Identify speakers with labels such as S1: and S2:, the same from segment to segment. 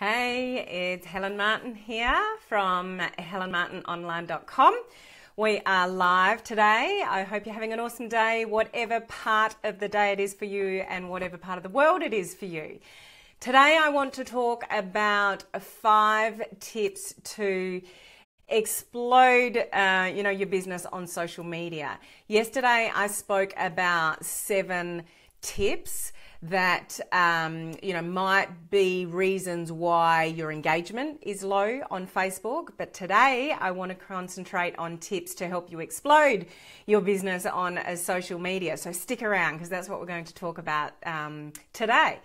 S1: Hey, it's Helen Martin here from helenmartinonline.com. We are live today. I hope you're having an awesome day, whatever part of the day it is for you and whatever part of the world it is for you. Today I want to talk about 5 tips to explode your business on social media. Yesterday I spoke about 7 tips that might be reasons why your engagement is low on Facebook. But today I want to concentrate on tips to help you explode your business on social media. So stick around because that's what we're going to talk about today.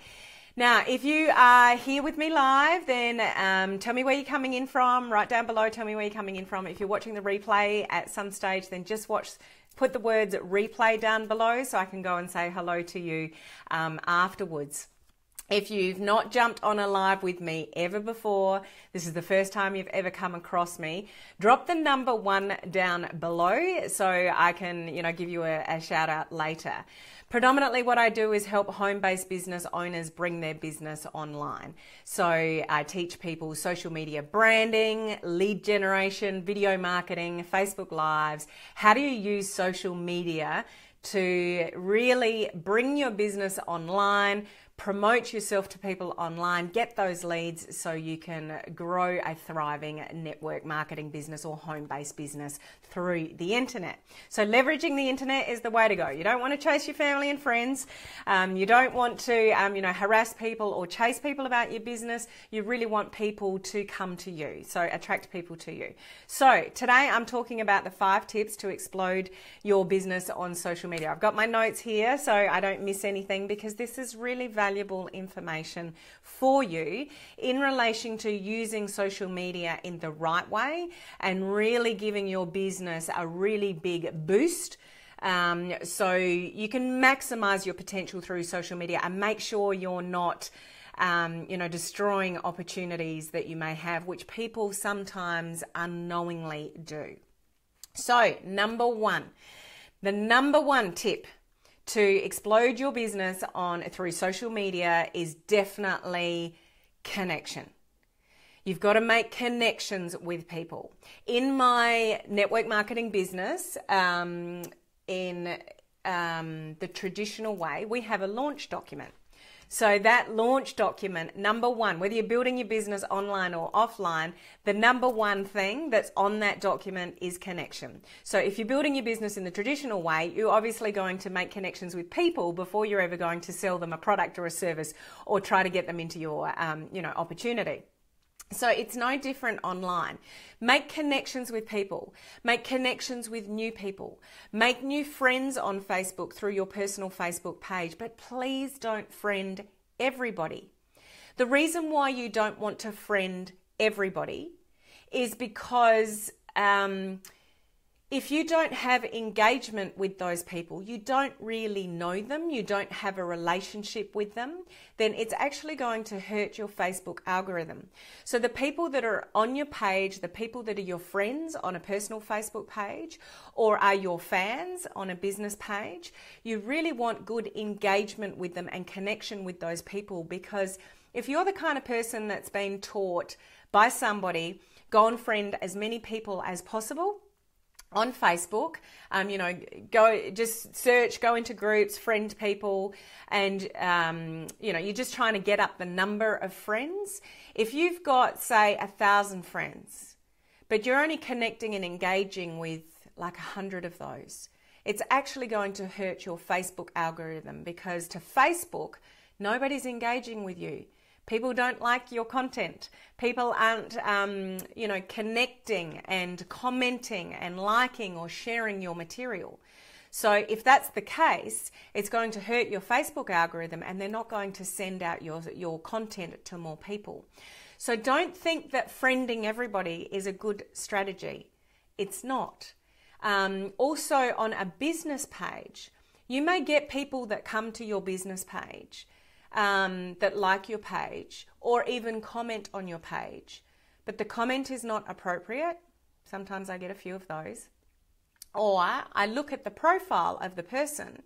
S1: Now, if you are here with me live, then tell me where you're coming in from. Right down below, tell me where you're coming in from. If you're watching the replay at some stage, then just put the words replay down below so I can go and say hello to you afterwards. If you've not jumped on a live with me ever before, this is the first time you've ever come across me, drop the number 1 down below so I can, give you a shout out later. Predominantly what I do is help home-based business owners bring their business online. So I teach people social media branding, lead generation, video marketing, Facebook Lives. How do you use social media to really bring your business online, promote yourself to people online, get those leads so you can grow a thriving network marketing business or home-based business through the internet. So leveraging the internet is the way to go. You don't want to chase your family and friends. You don't want to, harass people or chase people about your business. You really want people to come to you. So attract people to you. So today I'm talking about the 5 tips to explode your business on social media. I've got my notes here so I don't miss anything because this is really valuable information for you in relation to using social media in the right way and really giving your business a really big boost so you can maximize your potential through social media and make sure you're not destroying opportunities that you may have, which people sometimes unknowingly do. So the number one tip to explode your business through social media is definitely connection. You've got to make connections with people. In my network marketing business, in the traditional way, we have a launch document. So that launch document, number 1, whether you're building your business online or offline, the number 1 thing that's on that document is connection. So if you're building your business in the traditional way, you're obviously going to make connections with people before you're ever going to sell them a product or a service or try to get them into your, opportunity. So it's no different online. Make connections with people. Make connections with new people. Make new friends on Facebook through your personal Facebook page, but please don't friend everybody. The reason why you don't want to friend everybody is because if you don't have engagement with those people, you don't really know them, you don't have a relationship with them, then it's actually going to hurt your Facebook algorithm. So the people that are on your page, the people that are your friends on a personal Facebook page or are your fans on a business page, you really want good engagement with them and connection with those people, because if you're the kind of person that's been taught by somebody, go and friend as many people as possible on Facebook, just search, go into groups, friend people, and, you're just trying to get up the number of friends. If you've got, say, 1,000 friends, but you're only connecting and engaging with like 100 of those, it's actually going to hurt your Facebook algorithm, because to Facebook, nobody's engaging with you. People don't like your content. People aren't, connecting and commenting and liking or sharing your material. So if that's the case, it's going to hurt your Facebook algorithm and they're not going to send out your content to more people. So don't think that friending everybody is a good strategy. It's not. Also on a business page, you may get people that come to your business page that like your page or even comment on your page, but the comment is not appropriate. Sometimes I get a few of those. Or I look at the profile of the person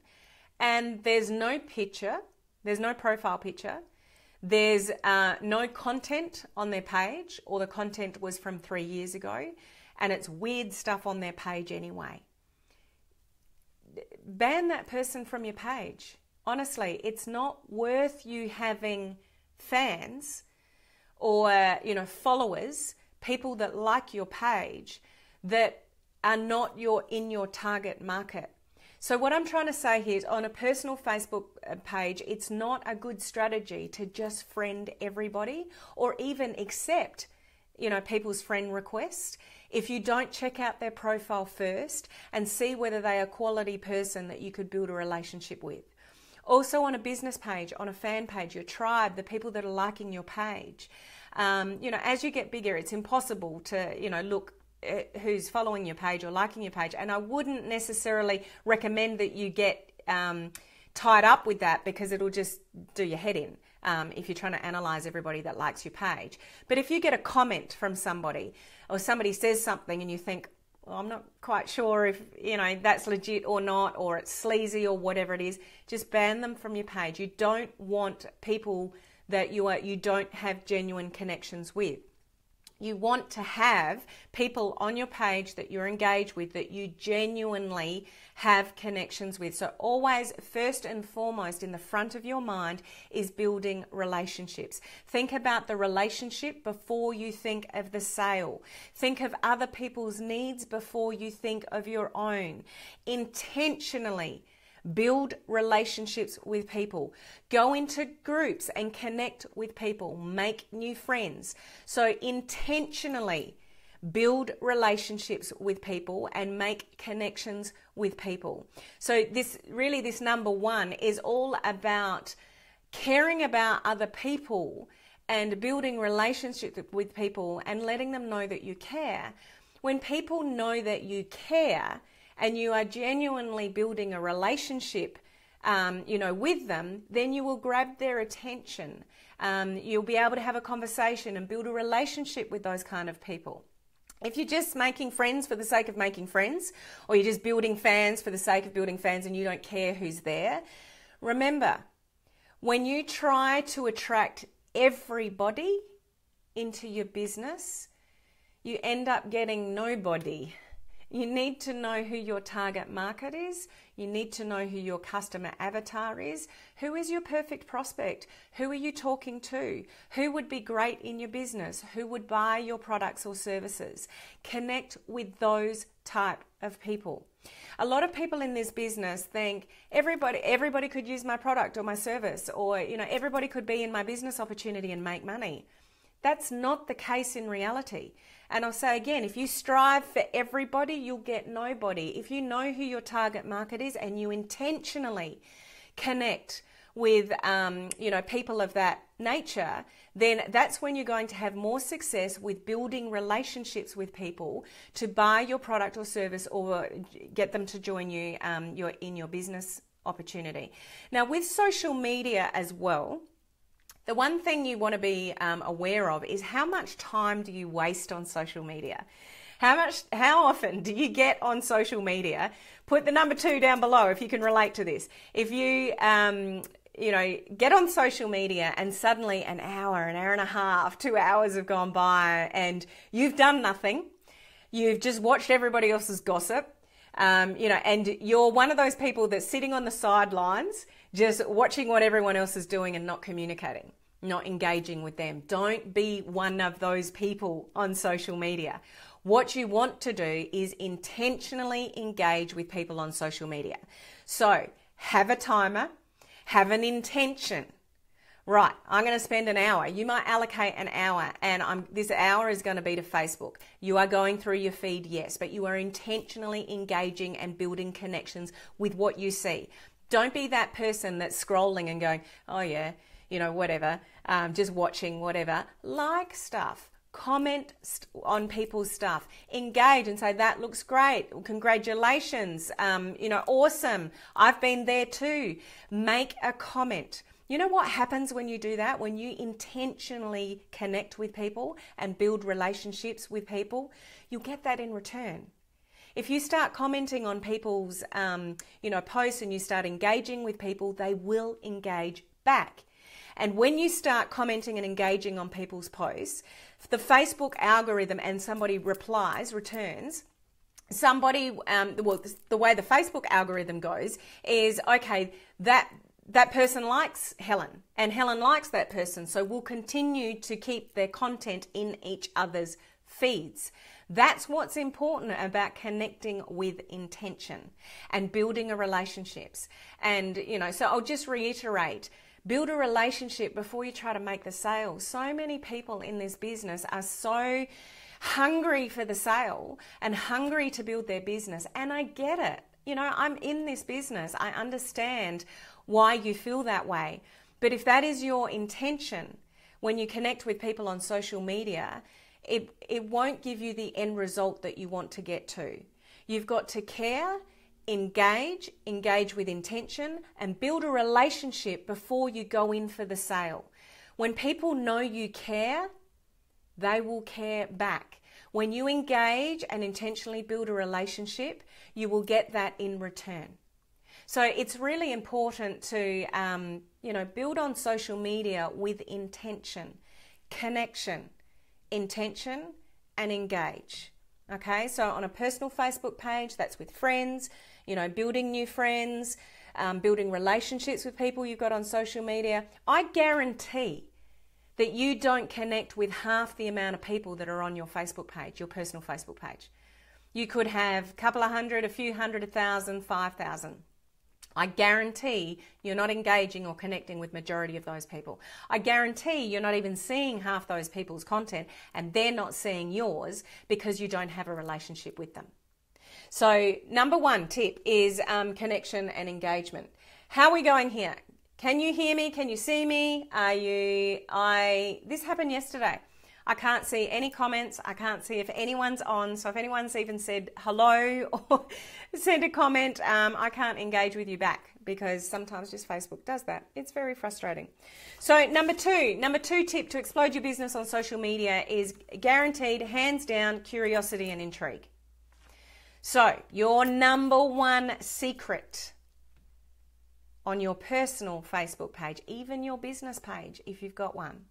S1: and there's no picture, there's no profile picture, There's no content on their page, or the content was from 3 years ago, and it's weird stuff on their page anyway. Ban that person from your page. Honestly, it's not worth you having fans or, followers, people that like your page that are not in your target market. So what I'm trying to say here is, on a personal Facebook page, it's not a good strategy to just friend everybody or even accept, people's friend requests if you don't check out their profile first and see whether they are a quality person that you could build a relationship with. Also on a business page, on a fan page, your tribe, the people that are liking your page. As you get bigger, it's impossible to, look who's following your page or liking your page. And I wouldn't necessarily recommend that you get tied up with that, because it'll just do your head in if you're trying to analyze everybody that likes your page. But if you get a comment from somebody, or somebody says something and you think, well, I'm not quite sure if, that's legit or not, or it's sleazy or whatever it is, just ban them from your page. You don't want people that you don't have genuine connections with. You want to have people on your page that you're engaged with, that you genuinely have connections with. So always, first and foremost, in the front of your mind is building relationships. Think about the relationship before you think of the sale. Think of other people's needs before you think of your own. Intentionally build relationships with people. Go into groups and connect with people. Make new friends. So intentionally build relationships with people and make connections with people. So this number one is all about caring about other people and building relationships with people and letting them know that you care. When people know that you care, and you are genuinely building a relationship, with them, then you will grab their attention. You'll be able to have a conversation and build a relationship with those kind of people. If you're just making friends for the sake of making friends, or you're just building fans for the sake of building fans and you don't care who's there, remember, when you try to attract everybody into your business, you end up getting nobody. You need to know who your target market is. You need to know who your customer avatar is. Who is your perfect prospect? Who are you talking to? Who would be great in your business? Who would buy your products or services? Connect with those type of people. A lot of people in this business think everybody could use my product or my service, or everybody could be in my business opportunity and make money. That's not the case in reality. And I'll say again, if you strive for everybody, you'll get nobody. If you know who your target market is and you intentionally connect with people of that nature, then that's when you're going to have more success with building relationships with people to buy your product or service, or get them to join you in your business opportunity. Now, with social media as well, the one thing you want to be aware of is how much time do you waste on social media? How often do you get on social media? Put the number 2 down below if you can relate to this. If you get on social media and suddenly an hour and a half, 2 hours have gone by and you've done nothing, you've just watched everybody else's gossip, and you're one of those people that's sitting on the sidelines just watching what everyone else is doing and not communicating, not engaging with them. Don't be one of those people on social media. What you want to do is intentionally engage with people on social media. So have a timer, have an intention. Right, I'm going to spend an hour. You might allocate an hour, and this hour is going to be to Facebook. You are going through your feed, yes, but you are intentionally engaging and building connections with what you see. Don't be that person that's scrolling and going, oh yeah, whatever, just watching whatever. Like stuff. Comment on people's stuff. Engage and say, that looks great. Congratulations. Awesome. I've been there too. Make a comment. You know what happens when you do that? When you intentionally connect with people and build relationships with people, you'll get that in return. If you start commenting on people's, posts and you start engaging with people, they will engage back. And when you start commenting and engaging on people's posts, the Facebook algorithm and somebody returns, somebody, the way the Facebook algorithm goes is, okay, that person likes Helen and Helen likes that person. So we'll continue to keep their content in each other's feeds. That's what's important about connecting with intention and building a relationships. And, so I'll just reiterate, build a relationship before you try to make the sale. So many people in this business are so hungry for the sale and hungry to build their business. And I get it. I'm in this business. I understand why you feel that way. But if that is your intention when you connect with people on social media, it won't give you the end result that you want to get to. You've got to care, engage with intention, and build a relationship before you go in for the sale. When people know you care, they will care back. When you engage and intentionally build a relationship, you will get that in return. So it's really important to, build on social media with intention, connection, intention, and engage. Okay, so on a personal Facebook page, that's with friends, building new friends, building relationships with people you've got on social media. I guarantee that you don't connect with half the amount of people that are on your Facebook page, your personal Facebook page. You could have a couple of hundred, a few hundred, 1,000, 5,000. I guarantee you're not engaging or connecting with majority of those people. I guarantee you're not even seeing half those people's content and they're not seeing yours because you don't have a relationship with them. So number one tip is connection and engagement. How are we going here? Can you hear me? Can you see me? This happened yesterday. I can't see any comments. I can't see if anyone's on. So if anyone's even said hello or sent a comment, I can't engage with you back because sometimes just Facebook does that. It's very frustrating. So number two tip to explode your business on social media is guaranteed, hands down, curiosity and intrigue. So your number one secret on your personal Facebook page, even your business page, if you've got one.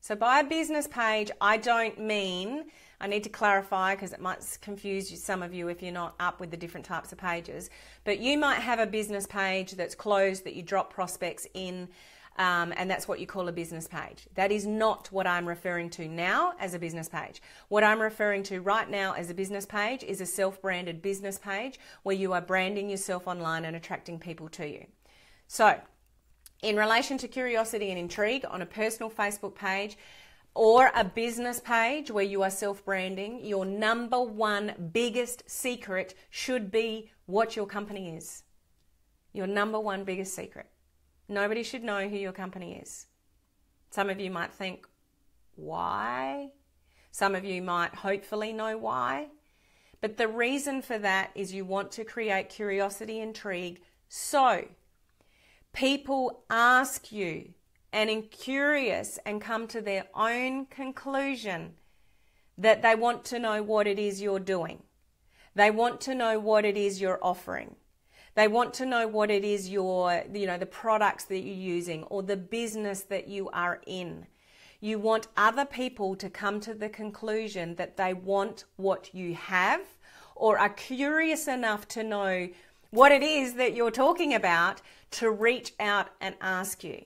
S1: So by a business page, I don't mean, I need to clarify because it might confuse some of you if you're not up with the different types of pages, but you might have a business page that's closed that you drop prospects in, and that's what you call a business page. That is not what I'm referring to now as a business page. What I'm referring to right now as a business page is a self-branded business page where you are branding yourself online and attracting people to you. So, in relation to curiosity and intrigue on a personal Facebook page or a business page where you are self-branding, your number one biggest secret should be what your company is. Your number one biggest secret. Nobody should know who your company is. Some of you might think, why? Some of you might hopefully know why. But the reason for that is you want to create curiosity, intrigue, so people ask you and are curious and come to their own conclusion that they want to know what it is you're doing. They want to know what it is you're offering. They want to know what it is the products that you're using or the business that you are in. You want other people to come to the conclusion that they want what you have or are curious enough to know what it is that you're talking about to reach out and ask you.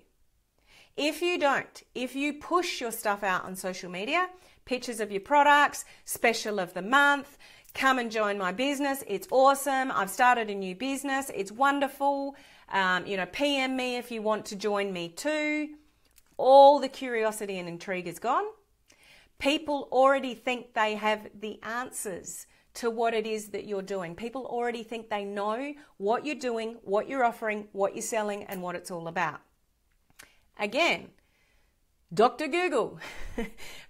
S1: If you don't, if you push your stuff out on social media, pictures of your products, special of the month, come and join my business, it's awesome, I've started a new business, it's wonderful, PM me if you want to join me too, all the curiosity and intrigue is gone. People already think they have the answers to what it is that you're doing. People already think they know what you're doing, what you're offering, what you're selling, and what it's all about. Again, Dr. Google.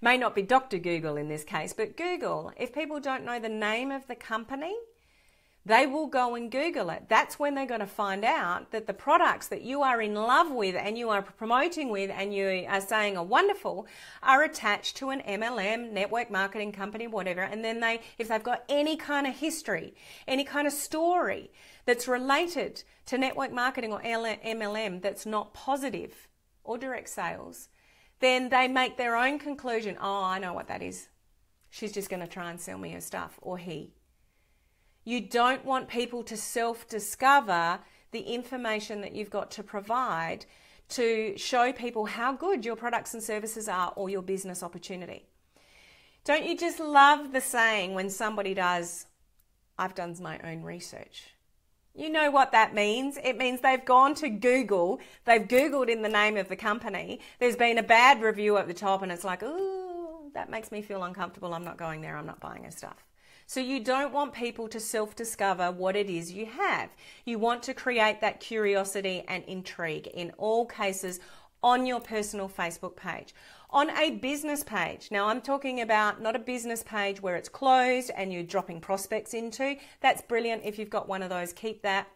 S1: May not be Dr. Google in this case, but Google. If people don't know the name of the company, they will go and Google it. That's when they're going to find out that the products that you are in love with and you are promoting with and you are saying are wonderful are attached to an MLM, network marketing company, whatever. And then if they've got any kind of history, any kind of story that's related to network marketing or MLM that's not positive or direct sales, then they make their own conclusion. Oh, I know what that is. She's just going to try and sell me her stuff, or he. You don't want people to self-discover the information that you've got to provide to show people how good your products and services are or your business opportunity. Don't you just love the saying when somebody does, I've done my own research? You know what that means. It means they've gone to Google, they've Googled in the name of the company, there's been a bad review at the top and it's like, ooh, that makes me feel uncomfortable, I'm not going there, I'm not buying her stuff. So you don't want people to self-discover what it is you have. You want to create that curiosity and intrigue in all cases on your personal Facebook page. On a business page, now I'm talking about not a business page where it's closed and you're dropping prospects into. That's brilliant. If you've got one of those, keep that.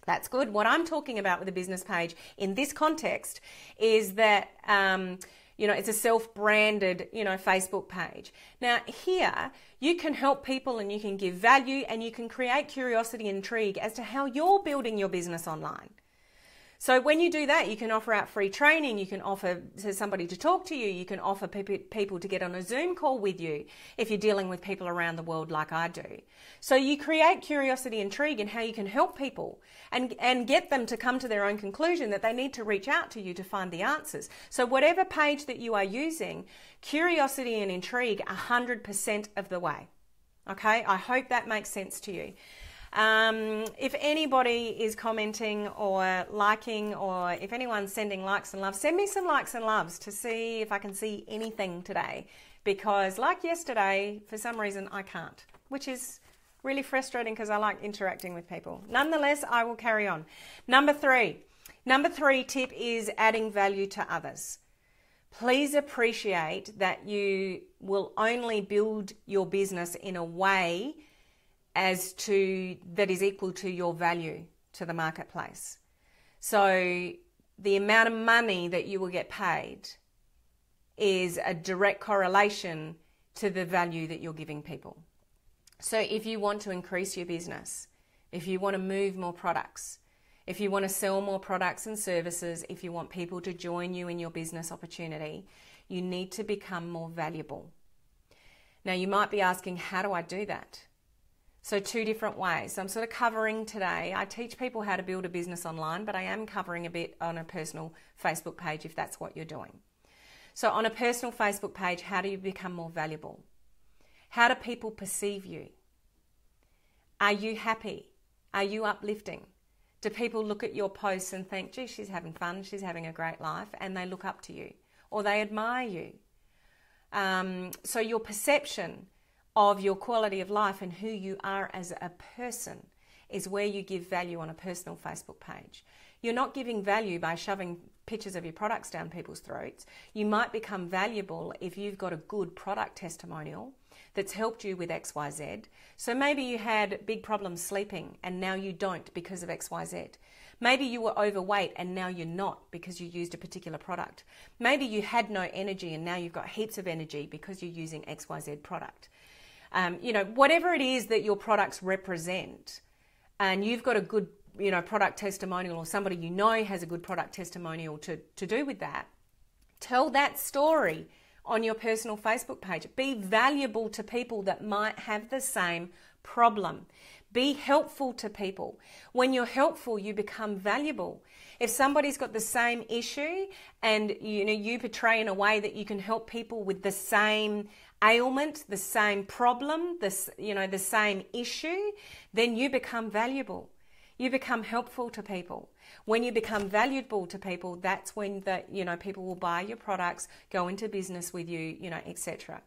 S1: That's good. What I'm talking about with a business page in this context is that it's a self-branded, Facebook page. Now here, you can help people and you can give value and you can create curiosity and intrigue as to how you're building your business online. So when you do that, you can offer out free training, you can offer to somebody to talk to you, you can offer people to get on a Zoom call with you if you're dealing with people around the world like I do. So you create curiosity and intrigue in how you can help people and get them to come to their own conclusion that they need to reach out to you to find the answers. So whatever page that you are using, curiosity and intrigue 100% of the way. Okay, I hope that makes sense to you. If anybody is commenting or liking, or if anyone's sending likes and loves, send me some likes and loves to see if I can see anything today, because like yesterday, for some reason I can't, which is really frustrating because I like interacting with people. Nonetheless, I will carry on. Number three tip is adding value to others. Please appreciate that you will only build your business in a way that is equal to your value to the marketplace. So the amount of money that you will get paid is a direct correlation to the value that you're giving people. So if you want to increase your business, if you want to move more products, if you want to sell more products and services, if you want people to join you in your business opportunity, you need to become more valuable. Now you might be asking, how do I do that? So two different ways. So I'm sort of covering today. I teach people how to build a business online, but I am covering a bit on a personal Facebook page if that's what you're doing. So on a personal Facebook page, how do you become more valuable? How do people perceive you? Are you happy? Are you uplifting? Do people look at your posts and think, gee, she's having fun, she's having a great life, and they look up to you or they admire you? So your perception of your quality of life and who you are as a person is where you give value on a personal Facebook page. You're not giving value by shoving pictures of your products down people's throats. You might become valuable if you've got a good product testimonial that's helped you with XYZ. So maybe you had big problems sleeping and now you don't because of XYZ. Maybe you were overweight and now you're not because you used a particular product. Maybe you had no energy and now you've got heaps of energy because you're using XYZ product. Whatever it is that your products represent, and you've got a good, product testimonial, or somebody has a good product testimonial to do with that, tell that story on your personal Facebook page. Be valuable to people that might have the same problem. Be helpful to people. When you're helpful, you become valuable. If somebody's got the same issue and you portray in a way that you can help people with the same ailment, the same problem, the same issue, then you become valuable. You become helpful to people. When you become valuable to people, that's when people will buy your products, go into business with you, etc.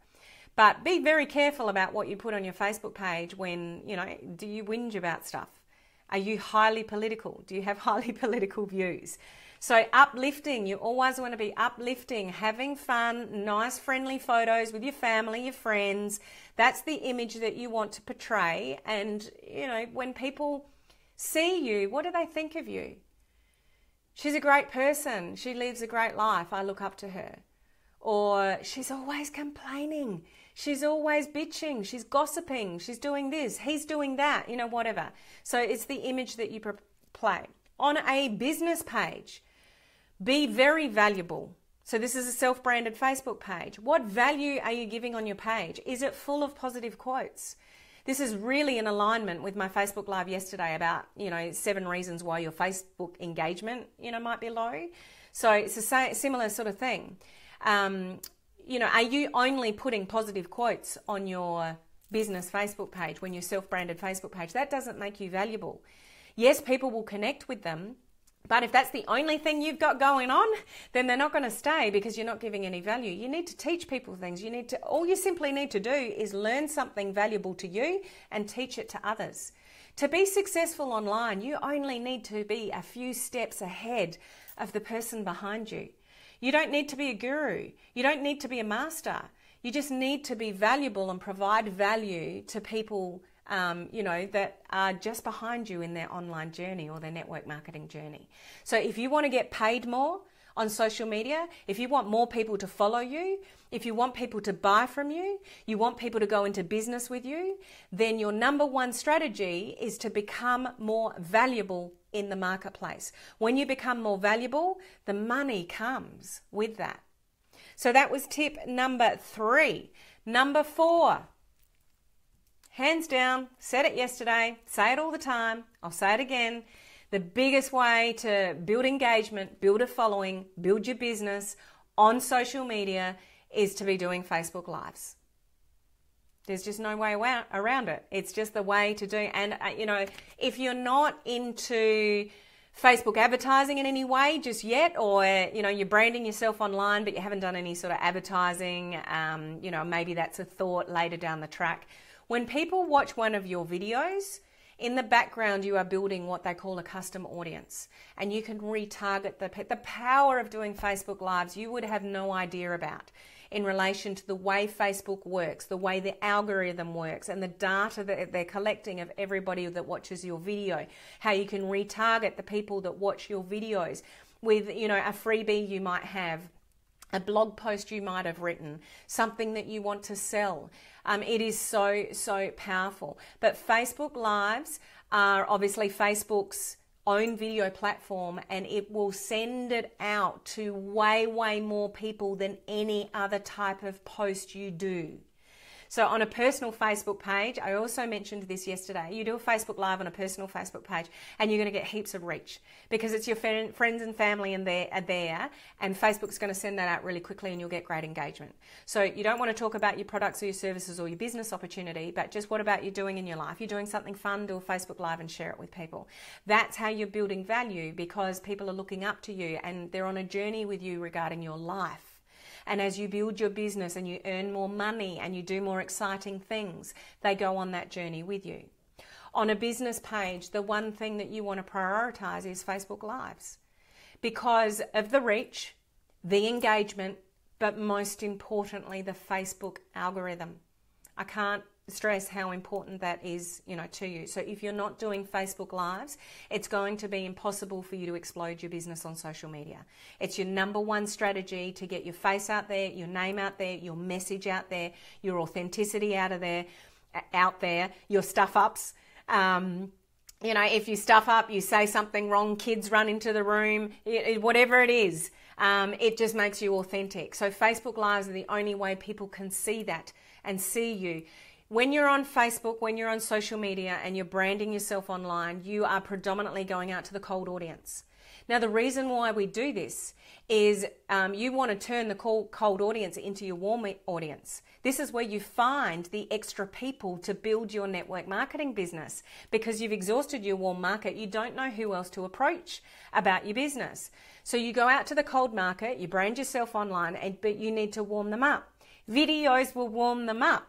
S1: But be very careful about what you put on your Facebook page when, do you whinge about stuff? Are you highly political? Do you have highly political views? So uplifting, you always want to be uplifting, having fun, nice friendly photos with your family, your friends. That's the image that you want to portray. And, when people see you, what do they think of you? She's a great person. She lives a great life. I look up to her. Or she's always complaining. She's always bitching. She's gossiping. She's doing this. He's doing that, whatever. So it's the image that you play. On a business page, Be very valuable. So this is a self-branded Facebook page. What value are you giving on your page? Is it full of positive quotes? This is really in alignment with my Facebook Live yesterday about, 7 reasons why your Facebook engagement, might be low. So it's a similar sort of thing. Are you only putting positive quotes on your business Facebook page, when your self-branded Facebook page? That doesn't make you valuable. Yes, people will connect with them, but if that's the only thing you've got going on, then they're not going to stay because you're not giving any value. You need to teach people things. All you simply need to do is learn something valuable to you and teach it to others. To be successful online, you only need to be a few steps ahead of the person behind you. You don't need to be a guru. You don't need to be a master. You just need to be valuable and provide value to people that are just behind you in their online journey or their network marketing journey. So if you want to get paid more on social media, if you want more people to follow you, if you want people to buy from you, you want people to go into business with you, then your number one strategy is to become more valuable in the marketplace. When you become more valuable, the money comes with that. So that was tip number 3. Number 4. Hands down, said it yesterday, say it all the time, I'll say it again. The biggest way to build engagement, build a following, build your business on social media is to be doing Facebook Lives. There's just no way around it. It's just the way to do. And, if you're not into Facebook advertising in any way just yet, or, you're branding yourself online, but you haven't done any sort of advertising, maybe that's a thought later down the track. When people watch one of your videos, in the background you are building what they call a custom audience, and you can retarget the power of doing Facebook Lives you would have no idea about in relation to the way Facebook works, the way the algorithm works, and the data that they're collecting of everybody that watches your video, how you can retarget the people that watch your videos with, a freebie you might have, a blog post you might have written, something that you want to sell. It is so powerful. But Facebook Lives are obviously Facebook's own video platform, and it will send it out to way more people than any other type of post you do. So on a personal Facebook page, I also mentioned this yesterday, you do a Facebook Live on a personal Facebook page and you're going to get heaps of reach because it's your friends and family and are there, and Facebook's going to send that out really quickly and you'll get great engagement. So you don't want to talk about your products or your services or your business opportunity, but just what about you doing in your life? You're doing something fun, do a Facebook Live and share it with people. That's how you're building value, because people are looking up to you and they're on a journey with you regarding your life. And as you build your business and you earn more money and you do more exciting things, they go on that journey with you. On a business page, the one thing that you want to prioritize is Facebook Lives because of the reach, the engagement, but most importantly, the Facebook algorithm. I can't stress how important that is, to you. So if you're not doing Facebook Lives, it's going to be impossible for you to explode your business on social media. It's your number one strategy to get your face out there, your name out there, your message out there, your authenticity out there, your stuff ups. If you stuff up, you say something wrong, kids run into the room, whatever it is, it just makes you authentic. So Facebook Lives are the only way people can see that and see you. When you're on Facebook, when you're on social media and you're branding yourself online, you are predominantly going out to the cold audience. Now, the reason why we do this is you want to turn the cold audience into your warm audience. This is where you find the extra people to build your network marketing business because you've exhausted your warm market. You don't know who else to approach about your business. So you go out to the cold market, you brand yourself online, but you need to warm them up. Videos will warm them up,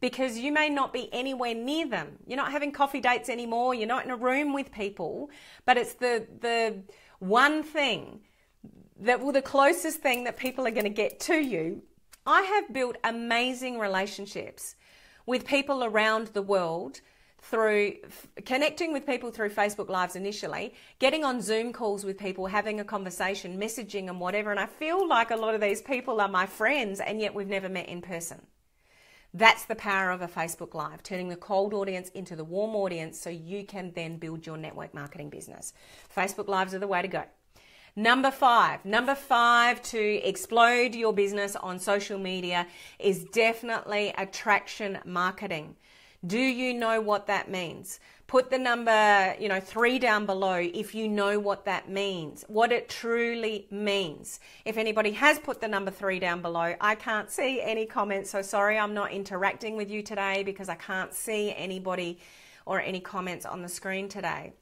S1: because you may not be anywhere near them. You're not having coffee dates anymore. You're not in a room with people, but it's the one thing the closest thing that people are going to get to you. I have built amazing relationships with people around the world through connecting with people through Facebook Lives initially, getting on Zoom calls with people, having a conversation, messaging and whatever. And I feel like a lot of these people are my friends, and yet we've never met in person. That's the power of a Facebook Live, turning the cold audience into the warm audience so you can then build your network marketing business. Facebook Lives are the way to go. Number five to explode your business on social media is definitely attraction marketing. Do you know what that means? Put the number, 3 down below if you know what that means, what it truly means. If anybody has put the number 3 down below, I can't see any comments. So sorry, I'm not interacting with you today because I can't see anybody or any comments on the screen today.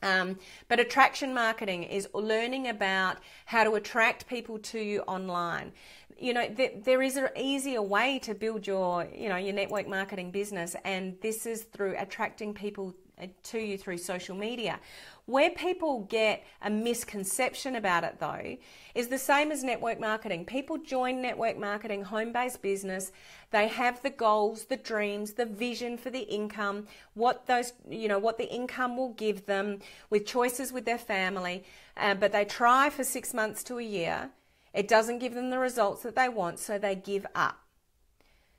S1: But attraction marketing is learning about how to attract people to you online. There is an easier way to build your network marketing business, and this is through attracting people to you through social media. Where people get a misconception about it, though, is the same as network marketing. People join network marketing, home-based business. They have the goals, the dreams, the vision for the income, what the income will give them, with choices with their family. But they try for 6 months to a year. It doesn't give them the results that they want, so they give up.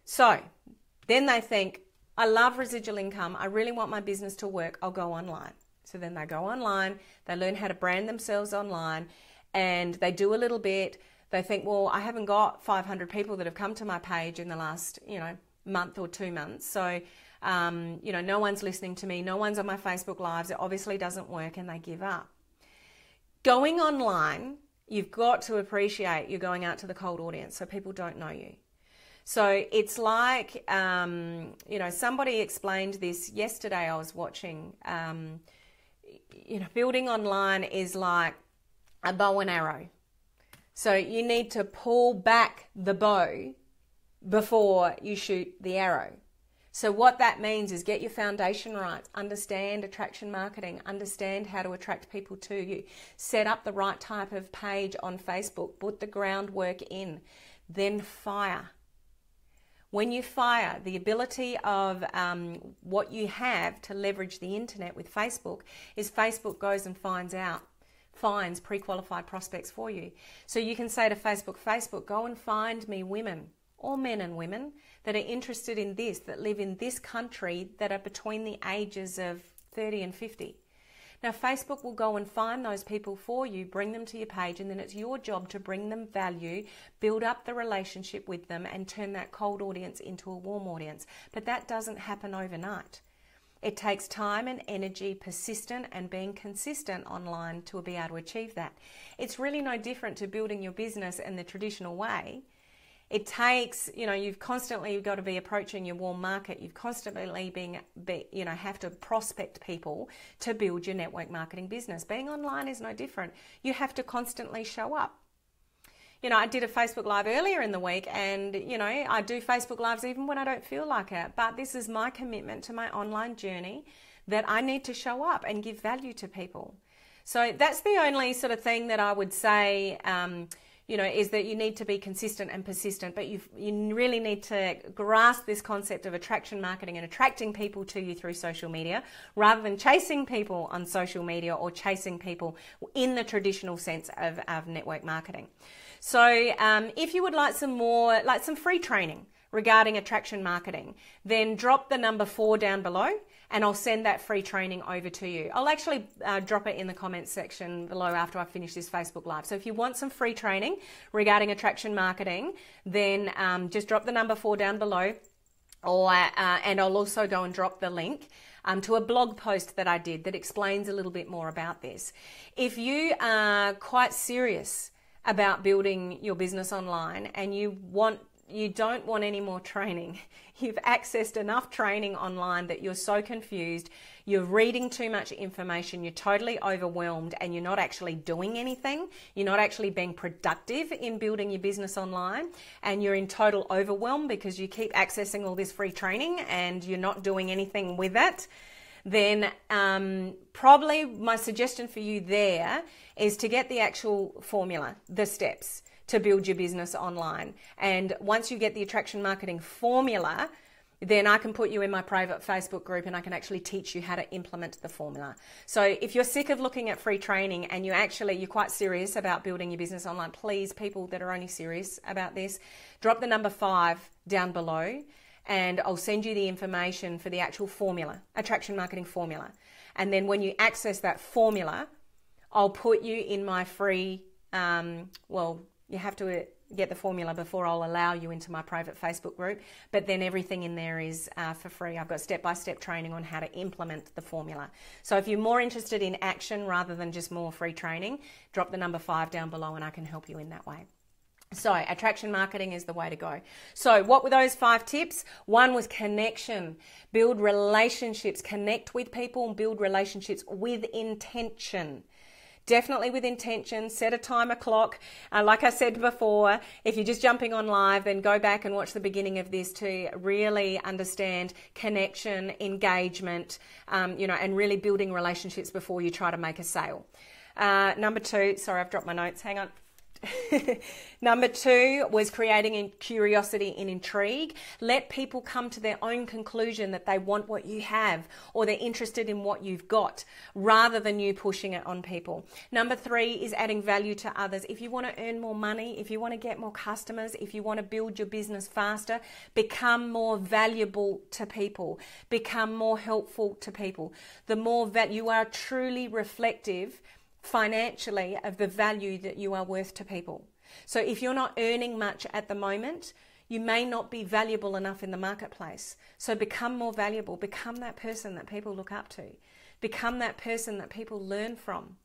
S1: So then they think, I love residual income. I really want my business to work. I'll go online. So then they go online, they learn how to brand themselves online, and they do a little bit. They think, well, I haven't got 500 people that have come to my page in the last, month or 2 months. So, no one's listening to me. No one's on my Facebook Lives. It obviously doesn't work, and they give up. Going online, you've got to appreciate you're going out to the cold audience, so people don't know you. So it's like, somebody explained this yesterday. I was watching, building online is like a bow and arrow. So you need to pull back the bow before you shoot the arrow. So what that means is get your foundation right, understand attraction marketing, understand how to attract people to you, set up the right type of page on Facebook, put the groundwork in, then fire. When you fire, the ability of what you have to leverage the internet with Facebook is Facebook goes and finds pre-qualified prospects for you. So you can say to Facebook, go and find me women, or men and women, that are interested in this, that live in this country, that are between the ages of 30 and 50. Now, Facebook will go and find those people for you, bring them to your page, and then it's your job to bring them value, build up the relationship with them, and turn that cold audience into a warm audience. But that doesn't happen overnight. It takes time and energy, persistent and being consistent online to be able to achieve that. It's really no different to building your business in the traditional way. It takes, you've constantly got to be approaching your warm market. You've constantly have to prospect people to build your network marketing business. Being online is no different. You have to constantly show up. I did a Facebook Live earlier in the week, and, I do Facebook Lives even when I don't feel like it. But this is my commitment to my online journey, that I need to show up and give value to people. So that's the only sort of thing that I would say, is that you need to be consistent and persistent, but you really need to grasp this concept of attraction marketing and attracting people to you through social media, rather than chasing people on social media or chasing people in the traditional sense of network marketing. So if you would like some free training regarding attraction marketing, then drop the number 4 down below, and I'll send that free training over to you. I'll actually drop it in the comments section below after I finish this Facebook Live. So if you want some free training regarding attraction marketing, then just drop the number 4 down below, and I'll also go and drop the link to a blog post that I did that explains a little bit more about this. If you are quite serious about building your business online and you don't want any more training, you've accessed enough training online that you're so confused, you're reading too much information, you're totally overwhelmed, and you're not actually doing anything, you're not actually being productive in building your business online, and you're in total overwhelm because you keep accessing all this free training and you're not doing anything with it, then probably my suggestion for you there is to get the actual formula, the steps to build your business online. And once you get the attraction marketing formula, then I can put you in my private Facebook group and I can actually teach you how to implement the formula. So if you're sick of looking at free training and you're quite serious about building your business online, please, people that are only serious about this, drop the number 5 down below, and I'll send you the information for the actual formula, attraction marketing formula. And then when you access that formula, I'll put you in my free, well, you have to get the formula before I'll allow you into my private Facebook group, but then everything in there is for free. I've got step-by-step training on how to implement the formula. So if you're more interested in action rather than just more free training, drop the number 5 down below and I can help you in that way. So attraction marketing is the way to go. So what were those 5 tips? 1 was connection. Build relationships, connect with people and build relationships with intention. Definitely with intention. Set a timer clock. Like I said before, if you're just jumping on live, then go back and watch the beginning of this to really understand connection, engagement, and really building relationships before you try to make a sale. Number 2, sorry, I've dropped my notes. Hang on. Number 2 was creating curiosity and intrigue. Let people come to their own conclusion that they want what you have or they're interested in what you've got rather than you pushing it on people. Number 3 is adding value to others. If you want to earn more money, if you want to get more customers, if you want to build your business faster, become more valuable to people, become more helpful to people. The more you are truly reflective financially of the value that you are worth to people. So if you're not earning much at the moment, you may not be valuable enough in the marketplace. So become more valuable. Become that person that people look up to. Become that person that people learn from.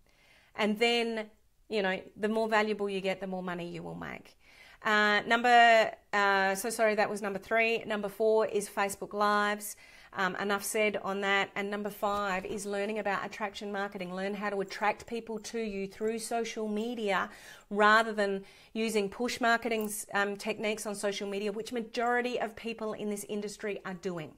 S1: And then, the more valuable you get, the more money you will make. That was number 3. Number 4 is Facebook Lives. Enough said on that. And number 5 is learning about attraction marketing. Learn how to attract people to you through social media rather than using push marketing techniques on social media, which majority of people in this industry are doing.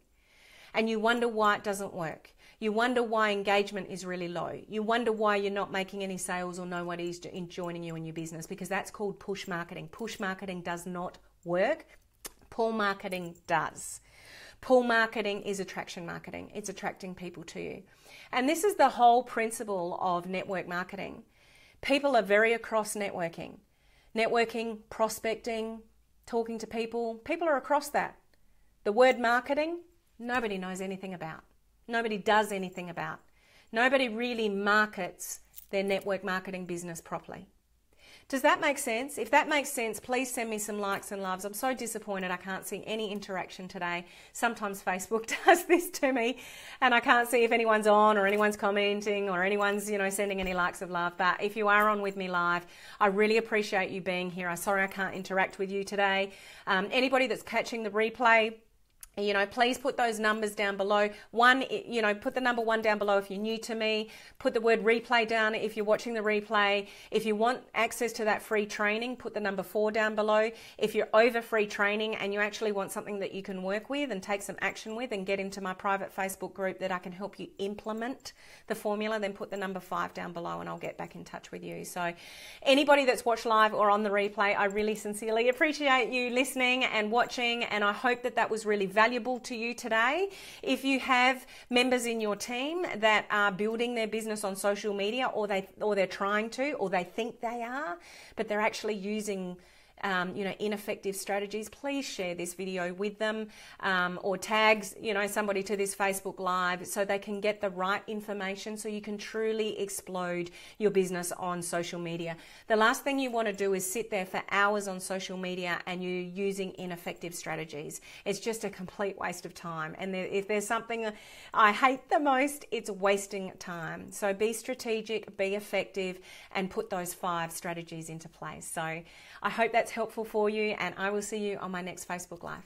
S1: And you wonder why it doesn't work. You wonder why engagement is really low. You wonder why you're not making any sales or nobody's joining you in your business, because that's called push marketing. Push marketing does not work. Pull marketing does. Pull marketing is attraction marketing. It's attracting people to you. And this is the whole principle of network marketing. People are very across networking. Networking, prospecting, talking to people. People are across that. The word marketing, nobody knows anything about. Nobody does anything about. Nobody really markets their network marketing business properly. Does that make sense? If that makes sense, please send me some likes and loves. I'm so disappointed I can't see any interaction today. Sometimes Facebook does this to me and I can't see if anyone's on or anyone's commenting or anyone's, sending any likes of love. But if you are on with me live, I really appreciate you being here. I'm sorry I can't interact with you today. Anybody that's catching the replay, please put those numbers down below. Put the number 1 down below if you're new to me. Put the word replay down if you're watching the replay. If you want access to that free training, put the number 4 down below. If you're over free training and you actually want something that you can work with and take some action with and get into my private Facebook group that I can help you implement the formula, then put the number 5 down below and I'll get back in touch with you. So anybody that's watched live or on the replay, I really sincerely appreciate you listening and watching, and I hope that was really valuable to you today. If you have members in your team that are building their business on social media, or they're trying to, or they think they are, but they're actually using ineffective strategies, please share this video with them, or tag, somebody to this Facebook Live so they can get the right information so you can truly explode your business on social media. The last thing you want to do is sit there for hours on social media and you're using ineffective strategies. It's just a complete waste of time. And if there's something I hate the most, it's wasting time. So be strategic, be effective, and put those 5 strategies into place. So I hope that's helpful for you, and I will see you on my next Facebook Live.